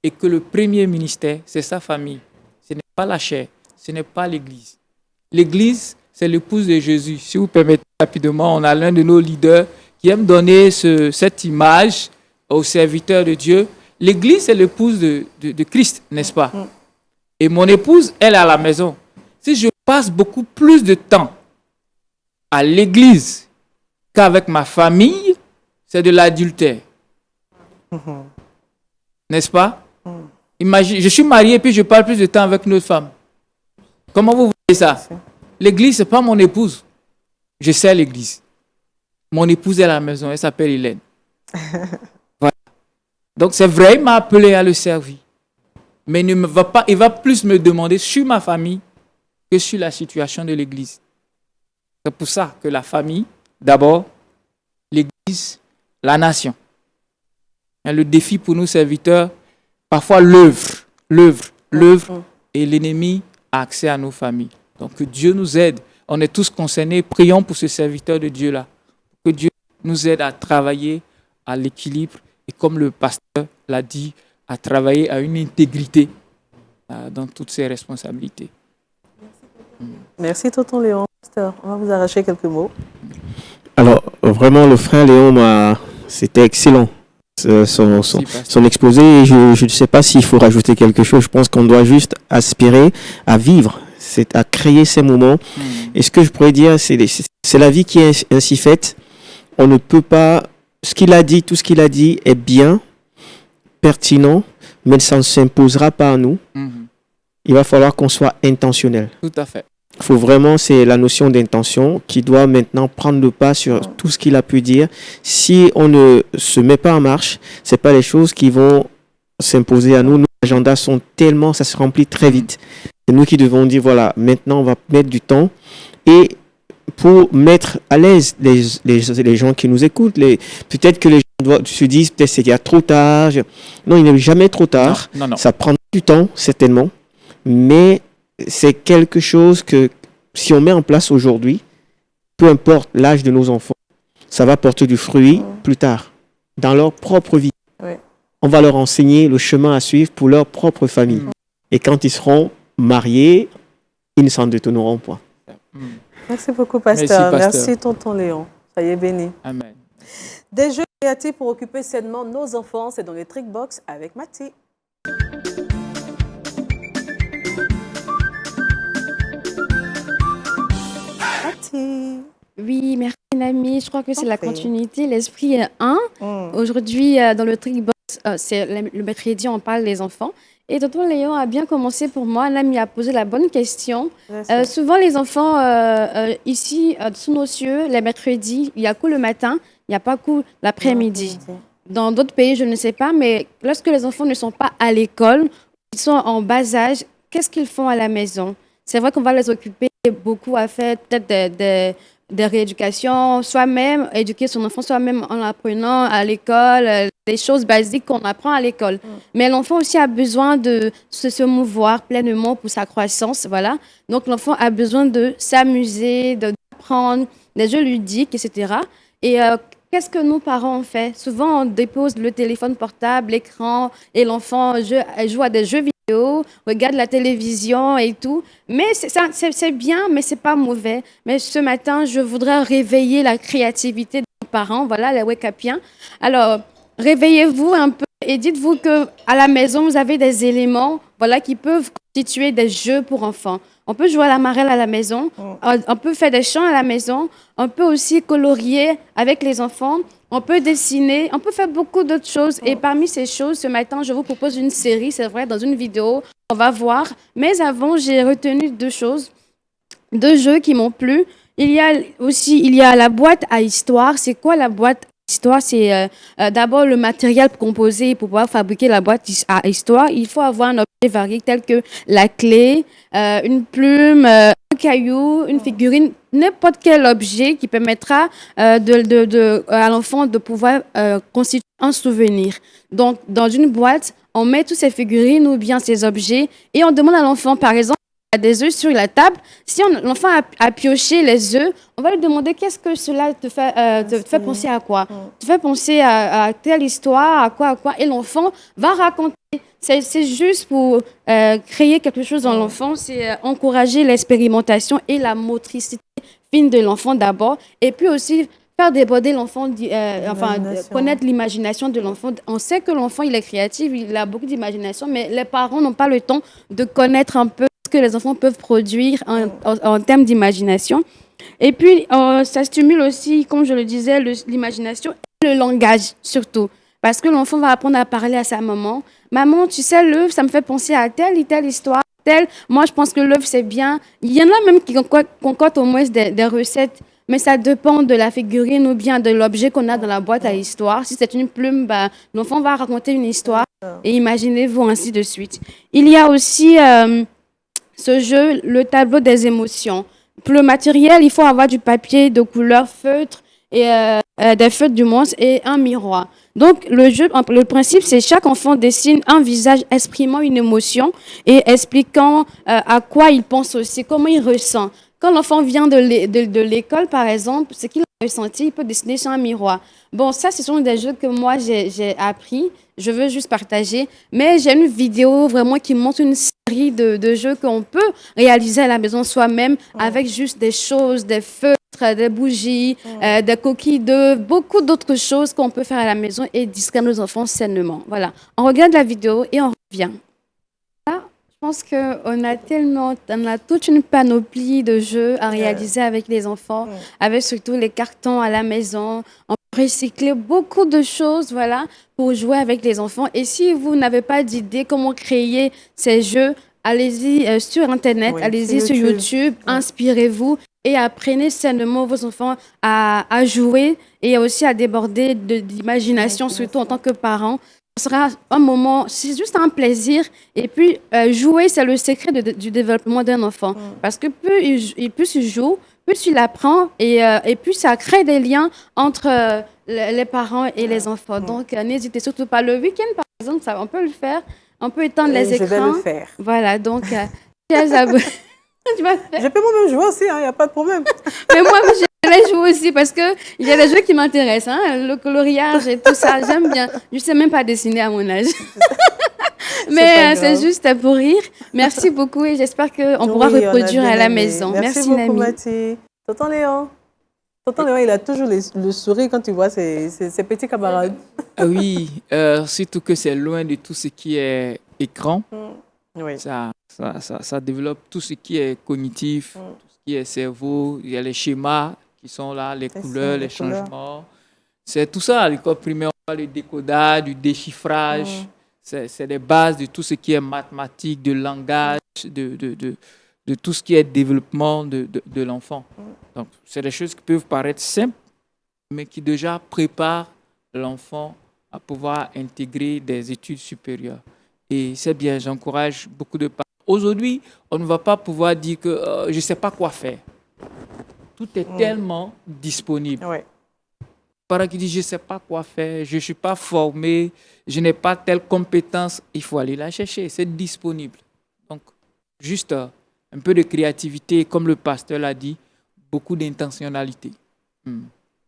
Et que le premier ministère, c'est sa famille. Ce n'est pas la chair, ce n'est pas l'Église. L'Église, c'est l'épouse de Jésus. Si vous permettez rapidement, on a l'un de nos leaders qui aime donner cette image aux serviteurs de Dieu. L'Église, c'est l'épouse de Christ, n'est-ce pas? Et mon épouse, elle est à la maison. Si je passe beaucoup plus de temps à l'église qu'avec ma famille, c'est de l'adultère. N'est-ce pas? Imagine, je suis marié et puis je parle plus de temps avec une autre femme. Comment vous voyez ça? L'église, ce n'est pas mon épouse. Je sers l'église. Mon épouse est à la maison, elle s'appelle Hélène. Voilà. Donc c'est vrai, il m'a appelé à le servir. Mais il va plus me demander sur ma famille que sur la situation de l'église. C'est pour ça que la famille, d'abord, l'église, la nation. Et le défi pour nous serviteurs, parfois l'œuvre, et l'ennemi a accès à nos familles. Donc que Dieu nous aide. On est tous concernés. Prions pour ce serviteur de Dieu-là. Que Dieu nous aide à travailler à l'équilibre et comme le pasteur l'a dit, à travailler à une intégrité dans toutes ses responsabilités. Merci, tonton Léon. Pasteur, on va vous arracher quelques mots. Alors, vraiment, le frère Léon, c'était excellent. Son exposé, je ne sais pas s'il faut rajouter quelque chose. Je pense qu'on doit juste aspirer à vivre, à créer ces moments. Et ce que je pourrais dire, c'est la vie qui est ainsi faite. On ne peut pas... tout ce qu'il a dit est bien, pertinent, mais ça ne s'imposera pas à nous. Il va falloir qu'on soit intentionnel. Tout à fait. Il faut vraiment, c'est la notion d'intention qui doit maintenant prendre le pas sur tout ce qu'il a pu dire. Si on ne se met pas en marche, ce n'est pas les choses qui vont s'imposer à nous. Nos agendas sont tellement, ça se remplit très vite. C'est nous qui devons dire, voilà, maintenant on va mettre du temps et pour mettre à l'aise les gens qui nous écoutent. Peut-être que les gens se disent, peut-être c'est qu'il y a trop tard. Non, il n'est jamais trop tard. Non. Ça prend du temps, certainement. Mais c'est quelque chose que, si on met en place aujourd'hui, peu importe l'âge de nos enfants, ça va porter du fruit plus tard, dans leur propre vie. Oui. On va leur enseigner le chemin à suivre pour leur propre famille. Et quand ils seront mariés, ils ne s'en détourneront pas. Merci beaucoup, pasteur. Merci, pasteur. Merci, tonton Léon. Soyez bénis. Amen. Des jeux créatifs pour occuper sainement nos enfants, c'est dans les Trickbox avec Mathie. Mathie. Oui, merci Nami. Je crois que c'est la Parfait. continuité. L'esprit est un. Aujourd'hui, dans le Trickbox, c'est le mercredi, on parle des enfants. Et tonton Léon a bien commencé pour moi. Nami a posé la bonne question. Souvent, les enfants, ici, sous nos cieux, les mercredis, il y a coup le matin, il n'y a pas coup l'après-midi. dans d'autres pays, je ne sais pas, mais lorsque les enfants ne sont pas à l'école, ils sont en bas âge, qu'est-ce qu'ils font à la maison? C'est vrai qu'on va les occuper beaucoup à faire peut-être des rééducations, soi-même, éduquer son enfant soi-même en apprenant à l'école, les choses basiques qu'on apprend à l'école. Mais l'enfant aussi a besoin de se mouvoir pleinement pour sa croissance, voilà. Donc l'enfant a besoin de s'amuser, d'apprendre, des jeux ludiques, etc. Et qu'est-ce que nous, parents, on fait? Souvent, on dépose le téléphone portable, l'écran, et l'enfant joue à des jeux vidéo, regarde la télévision et tout. Mais c'est bien, mais c'est pas mauvais. Mais ce matin, je voudrais réveiller la créativité de nos parents, voilà, les wake-upiens. Alors, réveillez-vous un peu et dites-vous que à la maison, vous avez des éléments, voilà, qui peuvent constituer des jeux pour enfants. On peut jouer à la marelle à la maison, on peut faire des chants à la maison, on peut aussi colorier avec les enfants, on peut dessiner, on peut faire beaucoup d'autres choses. Et parmi ces choses, ce matin, je vous propose une série, c'est vrai, dans une vidéo, on va voir. Mais avant, j'ai retenu deux jeux qui m'ont plu. Il y a la boîte à histoire. C'est quoi la boîte à histoire? C'est d'abord le matériel composé pour pouvoir fabriquer la boîte à histoire. Il faut avoir un objet varié tel que la clé, une plume, un caillou, une figurine, n'importe quel objet qui permettra à l'enfant de pouvoir constituer un souvenir. Donc, dans une boîte, on met toutes ces figurines ou bien ces objets et on demande à l'enfant, par exemple, il y a des œufs sur la table. Si l'enfant a pioché les œufs, on va lui demander qu'est-ce que cela te fait penser à quoi? Te fait penser à telle histoire, à quoi? Et l'enfant va raconter. C'est juste pour créer quelque chose dans l'enfant, c'est encourager l'expérimentation et la motricité fine de l'enfant d'abord, et puis aussi faire déborder l'enfant, connaître l'imagination de l'enfant. On sait que l'enfant, il est créatif, il a beaucoup d'imagination, mais les parents n'ont pas le temps de connaître un peu ce que les enfants peuvent produire en termes d'imagination. Et puis, ça stimule aussi, comme je le disais, l'imagination et le langage, surtout. Parce que l'enfant va apprendre à parler à sa maman. Maman, tu sais, l'œuf, ça me fait penser à telle et telle histoire. Moi, je pense que l'œuf, c'est bien. Il y en a même qui concoctent au moins des recettes, mais ça dépend de la figurine ou bien de l'objet qu'on a dans la boîte à histoire. Si c'est une plume, l'enfant va raconter une histoire et imaginez-vous ainsi de suite. Il y a aussi ce jeu, le tableau des émotions. Pour le matériel, il faut avoir du papier de couleur feutre et des feutres du moins et un miroir. Donc, le principe, c'est chaque enfant dessine un visage exprimant une émotion et expliquant à quoi il pense aussi, comment il ressent. Quand l'enfant vient de l'école, par exemple, ce qu'il a ressenti, il peut dessiner sur un miroir. Bon, ça, ce sont des jeux que moi, j'ai appris. Je veux juste partager. Mais j'ai une vidéo vraiment qui montre une série de jeux qu'on peut réaliser à la maison soi-même avec juste des choses, des feutres, des bougies, des coquilles d'œufs, beaucoup d'autres choses qu'on peut faire à la maison et distraire nos enfants sainement. Voilà. On regarde la vidéo et on revient. Là, je pense qu'on a toute une panoplie de jeux à réaliser avec les enfants, avec surtout les cartons à la maison. On peut recycler beaucoup de choses, voilà, pour jouer avec les enfants. Et si vous n'avez pas d'idée comment créer ces jeux, allez-y sur Internet, allez-y sur YouTube, inspirez-vous et apprenez sainement vos enfants à jouer et aussi à déborder d'imagination, surtout en tant que parents. Ce sera un moment, c'est juste un plaisir. Et puis, jouer, c'est le secret du développement d'un enfant. Parce que plus il joue, plus il apprend et plus ça crée des liens entre les parents et les enfants. Donc, n'hésitez surtout pas. Le week-end, par exemple, on peut le faire. On peut éteindre les écrans. Je vais le faire. Voilà, donc, chers abonnés. Je peux moi-même jouer aussi, il n'y a pas de problème. Mais moi, je vais jouer aussi parce qu'il y a des jeux qui m'intéressent. Le coloriage et tout ça, j'aime bien. Je ne sais même pas dessiner à mon âge. Mais c'est juste pour rire. Merci beaucoup et j'espère qu'on pourra reproduire à la maison. Merci beaucoup, Mathie. Tonton Léon. Tonton Léon, il a toujours le sourire quand tu vois ses petits camarades. Ah oui, surtout que c'est loin de tout ce qui est écran. Oui. Ça développe tout ce qui est cognitif, tout ce qui est cerveau. Il y a les schémas qui sont là, les couleurs, les changements. C'est tout ça à l'école primaire. On voit le décodage, du déchiffrage. C'est les bases de tout ce qui est mathématiques, de langage, de tout ce qui est développement de l'enfant. Donc, c'est des choses qui peuvent paraître simples, mais qui déjà préparent l'enfant à pouvoir intégrer des études supérieures. Et c'est bien, j'encourage beaucoup de parents. Aujourd'hui, on ne va pas pouvoir dire que je ne sais pas quoi faire. Tout est tellement disponible. Ouais. Parents qui disent je ne sais pas quoi faire, je ne suis pas formé, je n'ai pas telle compétence, il faut aller la chercher, c'est disponible. Donc, juste un peu de créativité, comme le pasteur l'a dit, beaucoup d'intentionnalité.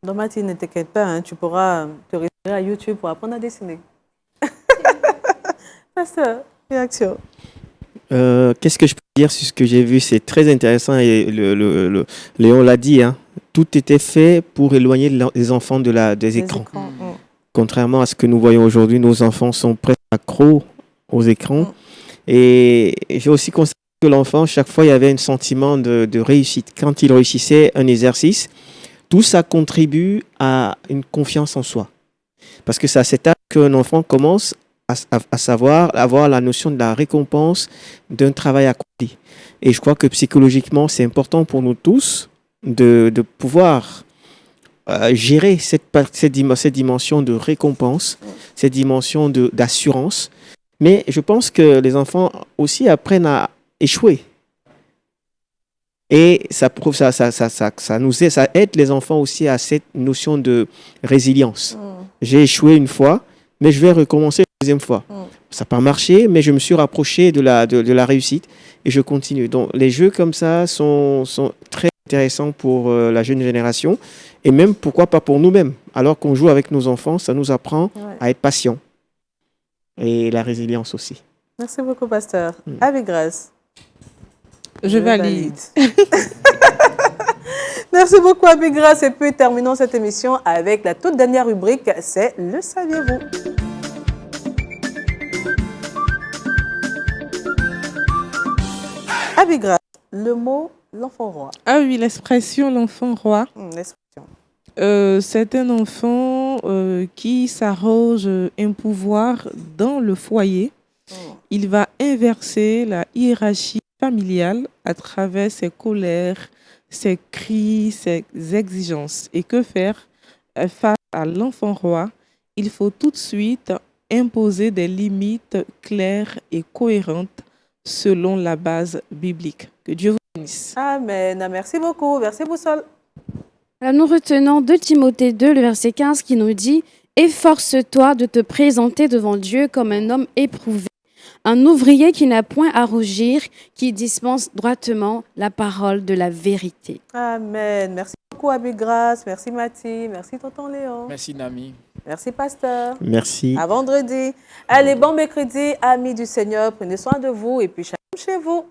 Donc, Mathilde, ne t'inquiète pas, hein, tu pourras te référer à YouTube pour apprendre à dessiner. Pasteur, réaction. Qu'est-ce que je peux dire sur ce que j'ai vu? C'est très intéressant et Léon l'a dit, hein, tout était fait pour éloigner les enfants des écrans. Contrairement à ce que nous voyons aujourd'hui, nos enfants sont presque accros aux écrans. Et j'ai aussi constaté que l'enfant, chaque fois, il y avait un sentiment de réussite. Quand il réussissait un exercice, tout ça contribue à une confiance en soi. Parce que c'est à cet âge qu'un enfant commence à savoir avoir la notion de la récompense d'un travail accompli. Et je crois que psychologiquement, c'est important pour nous tous de pouvoir gérer cette dimension de récompense, cette dimension d'assurance. Mais je pense que les enfants aussi apprennent à échouer. Et ça aide les enfants aussi à cette notion de résilience. J'ai échoué une fois, mais je vais recommencer une deuxième fois. Ça n'a pas marché, mais je me suis rapproché de la réussite et je continue. Donc les jeux comme ça sont très intéressants pour la jeune génération et même, pourquoi pas pour nous-mêmes. Alors qu'on joue avec nos enfants, ça nous apprend à être patient et la résilience aussi. Merci beaucoup, pasteur. Avec grâce. Je valide. Merci beaucoup, avec grâce. Et puis, terminons cette émission avec la toute dernière rubrique, c'est Le saviez-vous? Avec grâce, le mot l'enfant roi. Ah oui, l'expression l'enfant roi. L'expression. C'est un enfant qui s'arroge un pouvoir dans le foyer. Il va inverser la hiérarchie familiale à travers ses colères, ses cris, ses exigences. Et que faire face à l'enfant roi? Il faut tout de suite imposer des limites claires et cohérentes selon la base biblique. Que Dieu vous bénisse. Amen. Merci beaucoup. Merci, Boussole. Alors, nous retenons 2 Timothée 2, le verset 15, qui nous dit « Efforce-toi de te présenter devant Dieu comme un homme éprouvé, un ouvrier qui n'a point à rougir, qui dispense droitement la parole de la vérité. » Amen. Merci beaucoup, Abby Grâce. Merci, Mathilde. Merci, tonton Léon. Merci, Nami. Merci, pasteur. Merci. À vendredi. Allez, bon mercredi, amis du Seigneur. Prenez soin de vous et puis shalom chez vous.